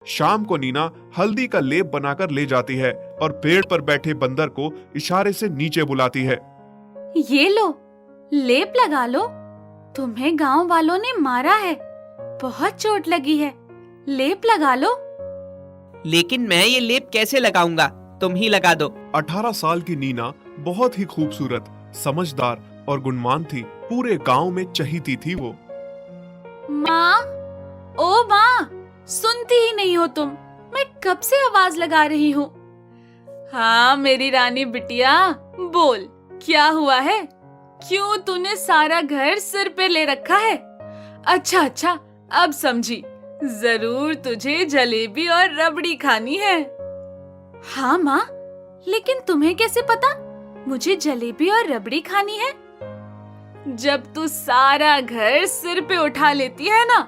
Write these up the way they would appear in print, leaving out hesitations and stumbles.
शाम को नीना हल्दी का लेप बनाकर ले जाती है और पेड़ पर बैठे बंदर को इशारे से नीचे बुलाती है। ये लो, लेप लगा लो। तुम्हें गांव वालों ने मारा है, बहुत चोट लगी है, लेप लगा लो। लेकिन मैं ये लेप कैसे लगाऊंगा? तुम ही लगा दो। 18 साल की नीना बहुत ही खूबसूरत, समझदार और गुणवान थी। पूरे गांव में चहीती थी वो। माँ, ओ माँ, सुनती ही नहीं हो तुम। मैं कब से आवाज लगा रही हूँ। हाँ मेरी रानी बिटिया, बोल क्या हुआ है? क्यों तूने सारा घर सिर पे ले रखा है? अच्छा अच्छा, अब समझी। जरूर तुझे जलेबी और रबड़ी खानी है। हाँ माँ, लेकिन तुम्हें कैसे पता मुझे जलेबी और रबड़ी खानी है? जब तू सारा घर सिर पे उठा लेती है ना,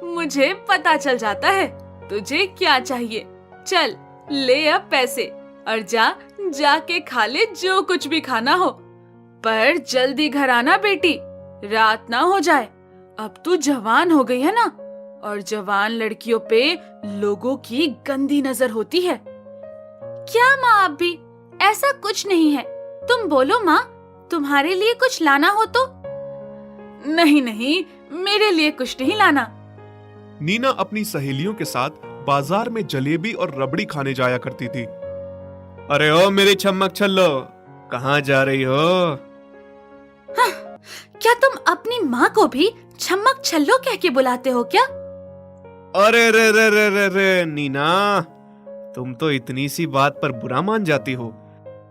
मुझे पता चल जाता है तुझे क्या चाहिए। चल ले अब पैसे और जाके खा ले जो कुछ भी खाना हो। पर जल्दी घर आना बेटी, रात ना हो जाए। अब तू जवान हो गई है ना, और जवान लड़कियों पे लोगों की गंदी नजर होती है। क्या माँ, आप भी? ऐसा कुछ नहीं है। तुम बोलो माँ, तुम्हारे लिए कुछ लाना हो तो? नहीं नहीं, मेरे लिए कुछ नहीं लाना। नीना अपनी सहेलियों के साथ बाजार में जलेबी और रबड़ी खाने जाया करती थी। अरे ओ मेरी छम्मक छल्लो, कहाँ जा रही हो? हाँ, क्या तुम अपनी माँ को भी छम्मक छल्लो कह के बुलाते हो क्या? अरे रे रे रे रे रे नीना, तुम तो इतनी सी बात पर बुरा मान जाती हो।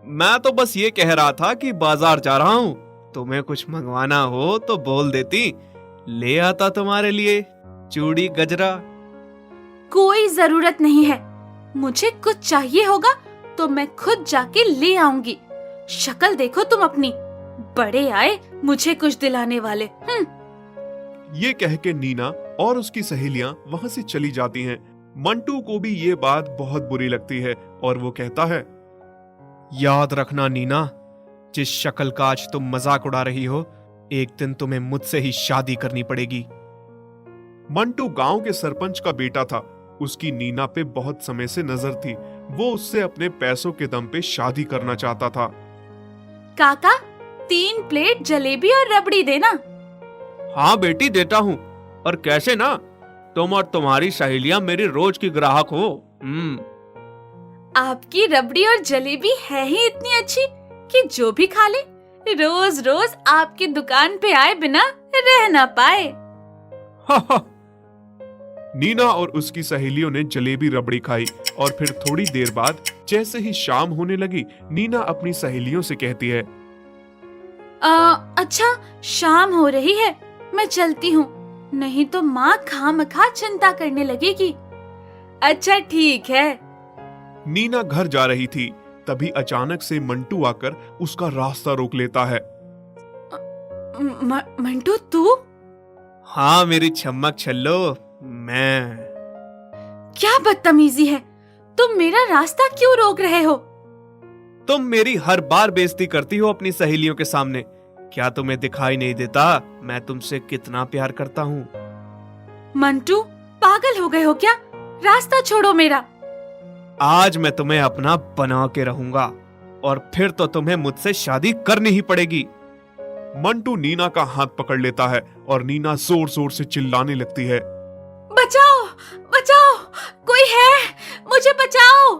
मैं तो बस ये कह रहा था कि बाजार जा रहा हूँ, तुम्हें कुछ मंगवाना हो तो बोल देती, ले आता तुम्हारे लिए चूड़ी गजरा। कोई जरूरत नहीं है। मुझे कुछ चाहिए होगा तो मैं खुद जाके ले आऊंगी। शक्ल देखो तुम अपनी, बड़े आए मुझे कुछ दिलाने वाले। ये कह के नीना और उसकी सहेलियां वहां से चली जाती हैं। मंटू को भी ये बात बहुत बुरी लगती है और वो कहता है, याद रखना नीना, जिस शक्ल का आज तुम मजाक उड़ा रही हो, एक दिन तुम्हें मुझसे ही शादी करनी पड़ेगी। मंटू गांव के सरपंच का बेटा था। उसकी नीना पे बहुत समय से नजर थी। वो उससे अपने पैसों के दम पे शादी करना चाहता था। काका, 3 प्लेट जलेबी और रबड़ी देना। हाँ बेटी, देता हूँ। और कैसे ना, तुम और तुम्हारी सहेलियां मेरी रोज की ग्राहक हो। आपकी रबड़ी और जलेबी है ही इतनी अच्छी कि जो भी खा ले, रोज रोज आपकी दुकान पे आए बिना रह ना पाए। नीना और उसकी सहेलियों ने जलेबी रबड़ी खाई और फिर थोड़ी देर बाद जैसे ही शाम होने लगी, नीना अपनी सहेलियों से कहती है, अच्छा शाम हो रही है, मैं चलती हूँ, नहीं तो माँ खामखा चिंता करने लगेगी। अच्छा ठीक है। नीना घर जा रही थी, तभी अचानक से मंटू आकर उसका रास्ता रोक लेता है। मंटू तू? हाँ मेरी छम्मक छल्लो, मैं। क्या बदतमीजी है, तुम मेरा रास्ता क्यों रोक रहे हो? तुम मेरी हर बार बेइज्जती करती हो अपनी सहेलियों के सामने। क्या तुम्हें दिखाई नहीं देता मैं तुमसे कितना प्यार करता हूँ? मंटू, पागल हो गए हो क्या? रास्ता छोड़ो मेरा। आज मैं तुम्हें अपना बना के रहूंगा और फिर तो तुम्हें मुझसे शादी करनी ही पड़ेगी। मंटू नीना का हाथ पकड़ लेता है और नीना जोर जोर से चिल्लाने लगती है, बचाओ बचाओ, कोई है, मुझे बचाओ।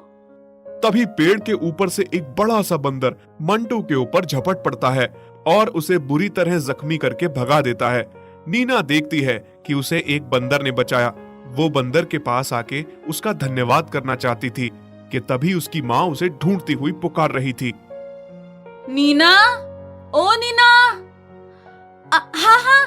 तभी पेड़ के ऊपर से एक बड़ा सा बंदर मंटू के ऊपर झपट पड़ता है और उसे बुरी तरह जख्मी करके भगा देता है। नीना देखती है कि उसे एक बंदर ने बचाया। वो बंदर के पास आके उसका धन्यवाद करना चाहती थी कि तभी उसकी माँ उसे ढूंढती हुई पुकार रही थी, नीना, ओ नीना। हाँ हाँ,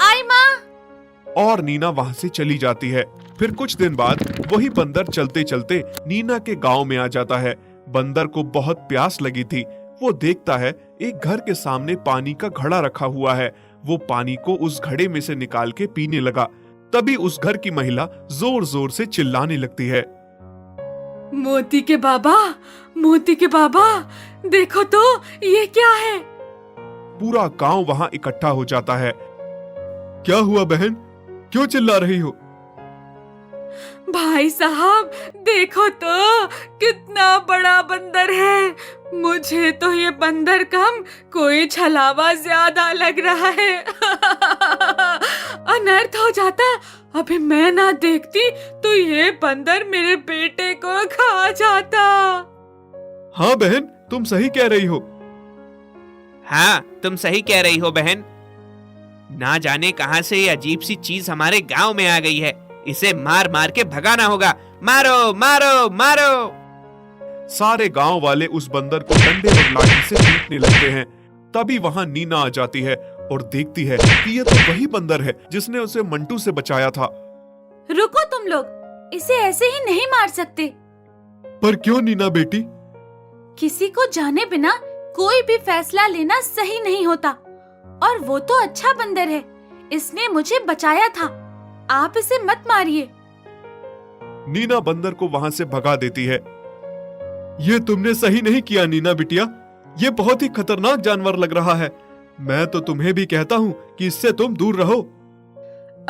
आई माँ। और नीना वहां से चली जाती है। फिर कुछ दिन बाद वही बंदर चलते चलते नीना के गांव में आ जाता है। बंदर को बहुत प्यास लगी थी। वो देखता है एक घर के सामने पानी का घड़ा रखा हुआ है। वो पानी को उस घड़े में से निकाल के पीने लगा। तभी उस घर की महिला जोर जोर से चिल्लाने लगती है, मोती के बाबा, मोती के बाबा, देखो तो ये क्या है? पूरा गांव वहां इकट्ठा हो जाता है। क्या हुआ बहन, क्यों चिल्ला रही हो? भाई साहब, देखो तो कितना बड़ा बंदर है। मुझे तो ये बंदर कम, कोई छलावा ज्यादा लग रहा है। अनर्थ हो जाता। अभी मैं ना देखती तो ये बंदर मेरे बेटे को खा जाता। हाँ बहन, तुम सही कह रही हो। हाँ, तुम सही कह रही हो बहन। ना जाने कहां से ये अजीब सी चीज हमारे गांव में आ गई है। इसे मार मार के भगाना होगा। मारो मारो मारो। सारे गांव वाले उस बंदर को डंडे और लाठी से पीटने लगते हैं। तभी वहां नीना आ जाती है और देखती है कि ये तो वही बंदर है जिसने उसे मंटू से बचाया था। रुको तुम लोग, इसे ऐसे ही नहीं मार सकते। पर क्यों नीना बेटी? किसी को जाने बिना कोई भी फैसला लेना सही नहीं होता। और वो तो अच्छा बंदर है, इसने मुझे बचाया था। आप इसे मत मारिए। नीना बंदर को वहां से भगा देती है। ये तुमने सही नहीं किया नीना बिटिया, ये बहुत ही खतरनाक जानवर लग रहा है। मैं तो तुम्हें भी कहता हूँ कि इससे तुम दूर रहो।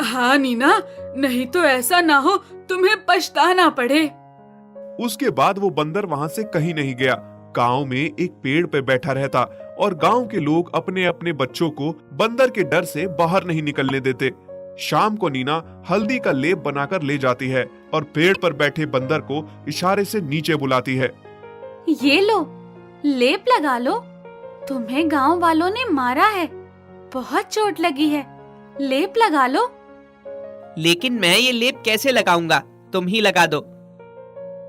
हाँ नीना, नहीं तो ऐसा ना हो तुम्हें पछताना पड़े। उसके बाद वो बंदर वहां से कहीं नहीं गया। गांव में एक पेड़ पे बैठा रहता और गांव के लोग अपने अपने बच्चों को बंदर के डर से बाहर नहीं निकलने देते। शाम को नीना हल्दी का लेप बनाकर ले जाती है और पेड़ पर बैठे बंदर को इशारे से नीचे बुलाती है। ये लो, लेप लगा लो। तुम्हें गांव वालों ने मारा है, बहुत चोट लगी है। लेप लगा लो। लेकिन मैं ये लेप कैसे लगाऊंगा? तुम ही लगा दो।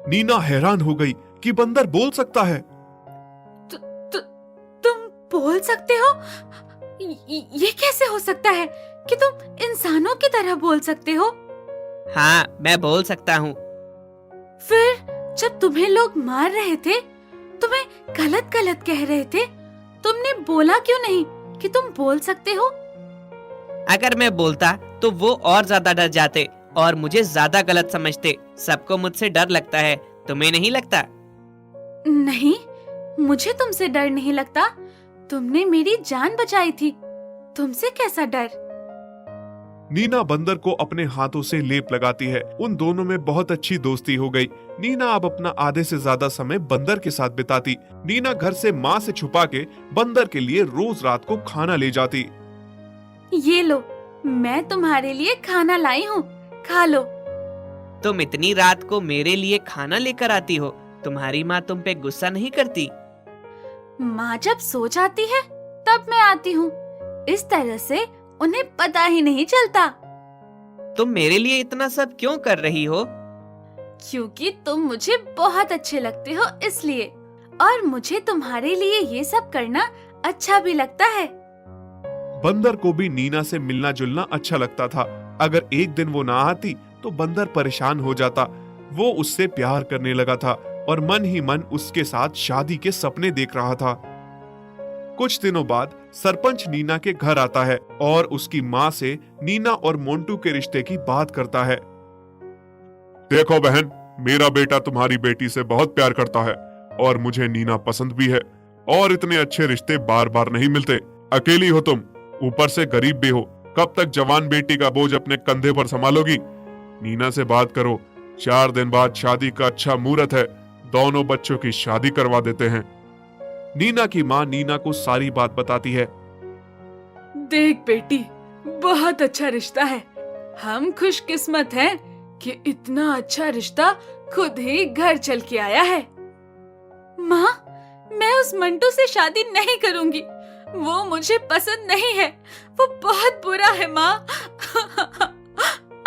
नीना हैरान हो गई कि बंदर बोल सकता है। तुम बोल सकते हो? ये कैसे हो सकता है कि तुम इंसानों की तरह बोल सकते हो? हाँ, मैं बोल सकता हूँ। फिर जब तुम्हें लोग मार रहे थे, तुम्हें गलत गलत कह रहे थे, तुमने बोला क्यों नहीं कि तुम बोल सकते हो? अगर मैं बोलता तो वो और ज्यादा डर जाते और मुझे ज्यादा गलत समझते। सबको मुझसे डर लगता है, तुम्हें नहीं लगता? नहीं, मुझे तुमसे डर नहीं लगता। तुमने मेरी जान बचाई थी, तुमसे कैसा डर? नीना बंदर को अपने हाथों से लेप लगाती है। उन दोनों में बहुत अच्छी दोस्ती हो गई। नीना अब अपना आधे से ज्यादा समय बंदर के साथ बिताती। नीना घर से माँ से छुपा के बंदर के लिए रोज रात को खाना ले जाती। ये लो, मैं तुम्हारे लिए खाना लाई हूँ, खा लो। तुम इतनी रात को मेरे लिए खाना लेकर आती हो? तुम्हारी माँ तुम पे गुस्सा नहीं करती? माँ जब सो जाती है तब मैं आती हूँ। इस तरह से उन्हें पता ही नहीं चलता। तुम मेरे लिए इतना सब क्यों कर रही हो? क्योंकि तुम मुझे बहुत अच्छे लगते हो इसलिए, और मुझे तुम्हारे लिए ये सब करना अच्छा भी लगता है। बंदर को भी नीना से मिलना जुलना अच्छा लगता था। अगर एक दिन वो ना आती तो बंदर परेशान हो जाता। वो उससे प्यार करने लगा था और मन ही मन उसके साथ शादी के सपने देख रहा था। कुछ दिनों बाद सरपंच नीना के घर आता है और उसकी माँ से नीना और मोंटू के रिश्ते की बात करता है। देखो बहन, मेरा बेटा तुम्हारी बेटी से बहुत प्यार करता है और मुझे नीना पसंद भी है, और इतने अच्छे रिश्ते बार बार नहीं मिलते। अकेली हो तुम, ऊपर से गरीब भी हो। कब तक जवान बेटी का बोझ अपने कंधे पर संभालोगी? नीना से बात करो। 4 दिन बाद शादी का अच्छा मुहूर्त है, दोनों बच्चों की शादी करवा देते हैं। नीना की माँ नीना को सारी बात बताती है। देख बेटी, बहुत अच्छा रिश्ता है। हम खुशकिस्मत हैं कि इतना अच्छा रिश्ता खुद ही घर चल के आया है। माँ, मैं उस मंटू से शादी नहीं करूंगी। वो मुझे पसंद नहीं है, वो बहुत बुरा है माँ।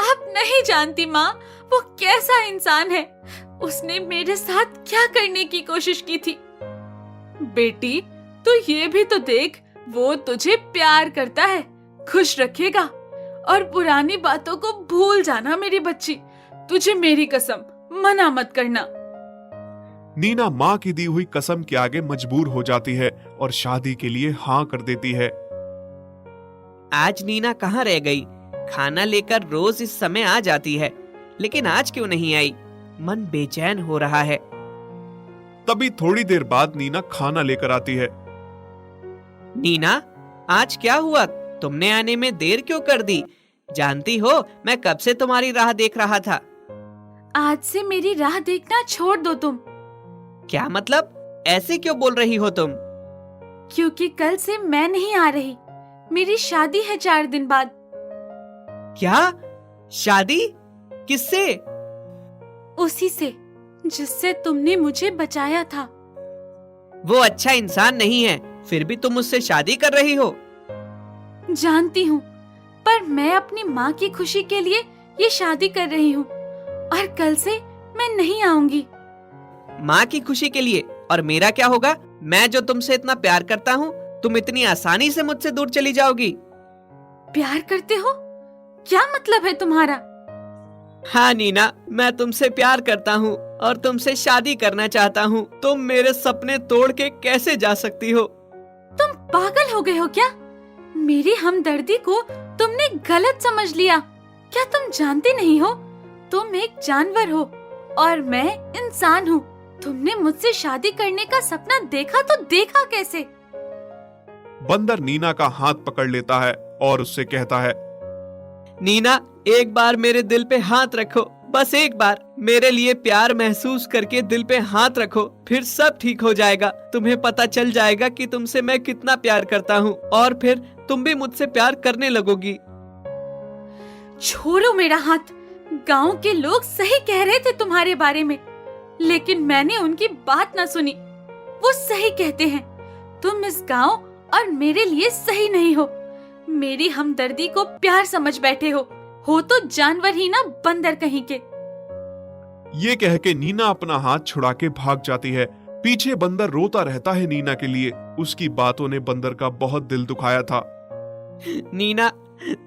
आप नहीं जानती माँ, वो कैसा इंसान है। उसने मेरे साथ क्या करने की कोशिश की थी। बेटी, तू ये भी तो देख, वो तुझे प्यार करता है, खुश रखेगा। और पुरानी बातों को भूल जाना मेरी बच्ची। तुझे मेरी कसम, मना मत करना। नीना माँ की दी हुई कसम के आगे मजबूर हो जाती है और शादी के लिए हाँ कर देती है। आज नीना कहाँ रह गई? खाना लेकर रोज इस समय आ जाती है, लेकिन आज क्यों नहीं आई? मन बेचैन हो रहा है। तभी थोड़ी देर बाद नीना खाना लेकर आती है। नीना, आज क्या हुआ? तुमने आने में देर क्यों कर दी? जानती हो, मैं कब से तुम्हारी राह देख रहा था। आज से मेरी राह देखना छोड़ दो तुम, क्या मतलब? ऐसे क्यों बोल रही हो तुम? क्योंकि कल से मैं नहीं आ रही। मेरी शादी है 4 दिन बाद। क्या? शादी? किससे? उसी से जिससे तुमने मुझे बचाया था। वो अच्छा इंसान नहीं है, फिर भी तुम उससे शादी कर रही हो? जानती हूँ, पर मैं अपनी माँ की खुशी के लिए ये शादी कर रही हूँ और कल से मैं नहीं आऊंगी। माँ की खुशी के लिए? और मेरा क्या होगा? मैं जो तुमसे इतना प्यार करता हूँ, तुम इतनी आसानी से मुझसे दूर चली जाओगी? प्यार करते हो? क्या मतलब है तुम्हारा? हाँ नीना, मैं तुमसे प्यार करता हूँ और तुमसे शादी करना चाहता हूँ। तुम मेरे सपने तोड़ के कैसे जा सकती हो? तुम पागल हो गए हो क्या? मेरी हमदर्दी को तुमने गलत समझ लिया। क्या तुम जानते नहीं हो? तुम एक जानवर हो और मैं इंसान हूँ। तुमने मुझसे शादी करने का सपना देखा तो देखा कैसे? बंदर नीना का हाथ पकड़ लेता है और उससे कहता है, नीना, एक बार मेरे दिल पे हाथ रखो, बस एक बार मेरे लिए प्यार महसूस करके दिल पे हाथ रखो, फिर सब ठीक हो जाएगा। तुम्हें पता चल जाएगा कि तुमसे मैं कितना प्यार करता हूँ और फिर तुम भी मुझसे प्यार करने लगोगी। छोड़ो मेरा हाथ। गांव के लोग सही कह रहे थे तुम्हारे बारे में, लेकिन मैंने उनकी बात ना सुनी। वो सही कहते हैं, तुम इस गांव और मेरे लिए सही नहीं हो। मेरी हमदर्दी को प्यार समझ बैठे हो तो जानवर ही ना, बंदर कहीं के। ये कह के नीना अपना हाथ छुड़ा के भाग जाती है। पीछे बंदर रोता रहता है नीना के लिए। उसकी बातों ने बंदर का बहुत दिल दुखाया था। नीना,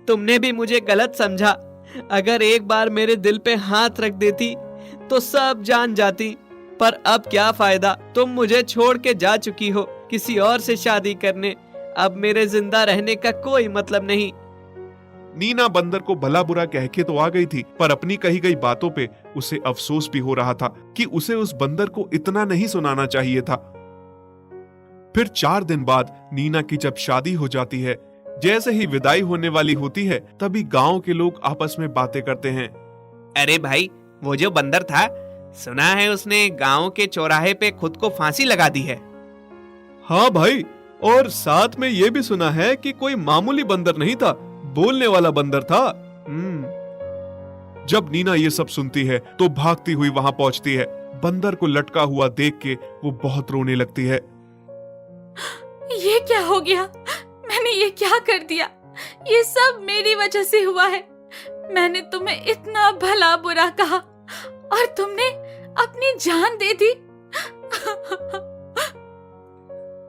तुमने भी मुझे गलत समझा। अगर एक बार मेरे दिल पे हाथ रख देती तो सब जान जाती, पर अब क्या फायदा? तुम मुझे छोड़ के जा चुकी हो किसी और से शादी करने। अब मेरे जिंदा रहने का कोई मतलब नहीं। नीना बंदर को भला बुरा कह के तो आ गई थी, पर अपनी कही गई बातों पे उसे अफसोस भी हो रहा था कि उसे उस बंदर को इतना नहीं सुनाना चाहिए था। फिर 4 दिन बाद नीना की जब शादी हो जाती है, जैसे ही विदाई होने वाली होती है, तभी गांव के लोग आपस में बातें करते हैं। अरे भाई, वो जो बंदर था, सुना है उसने गांव के चौराहे पे खुद को फांसी लगा दी है। हाँ भाई, और साथ में ये भी सुना है कि कोई मामूली बंदर नहीं था, बोलने वाला बंदर था। जब नीना ये सब सुनती है तो भागती हुई वहां पहुंचती है। बंदर को लटका हुआ देख के वो बहुत रोने लगती है। ये क्या हो गया? मैंने ये क्या कर दिया? ये सब मेरी वजह से हुआ है। मैंने तुम्हें इतना भला बुरा कहा और तुमने अपनी जान दे दी।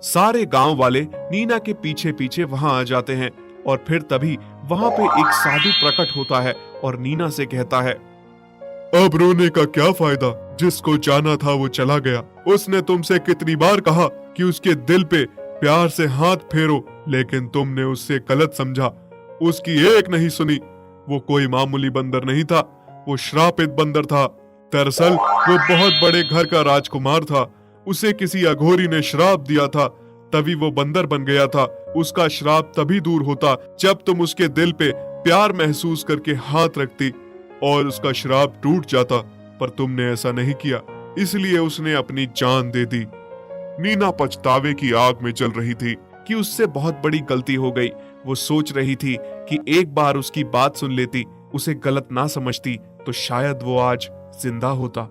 सारे गांव वाले नीना के पीछे पीछे वहां आ जाते हैं और फिर तभी वहां पे एक साधु प्रकट होता है और नीना से कहता है, अब रोने का क्या फायदा? जिसको जाना था वो चला गया। उसने तुमसे कितनी बार कहा कि उसके दिल पे प्यार से हाथ फेरो, लेकिन तुमने उससे गलत समझा। उसकी एक नहीं सुनी। वो कोई मामूली बंदर नहीं था, वो श्रापित बंदर था। दरअसल वो बहुत बड़े घर का राजकुमार था। उसे किसी अघोरी ने श्राप दिया था, तभी वो बंदर बन गया था। उसका श्राप तभी दूर होता जब तुम उसके दिल पे प्यार महसूस करके हाथ रखती और उसका श्राप टूट जाता, पर तुमने ऐसा नहीं किया, इसलिए उसने अपनी जान दे दी। नीना पछतावे की आग में जल रही थी कि उससे बहुत बड़ी गलती हो गई। वो सोच रही थी कि एक बार उसकी बात सुन लेती, उसे गलत ना समझती, तो शायद वो आज जिंदा होता।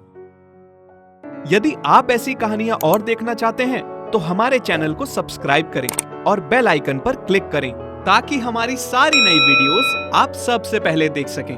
यदि आप ऐसी कहानियां और देखना चाहते हैं तो हमारे चैनल को सब्सक्राइब करें और बेल आइकन पर क्लिक करें ताकि हमारी सारी नई वीडियोस आप सबसे पहले देख सकें।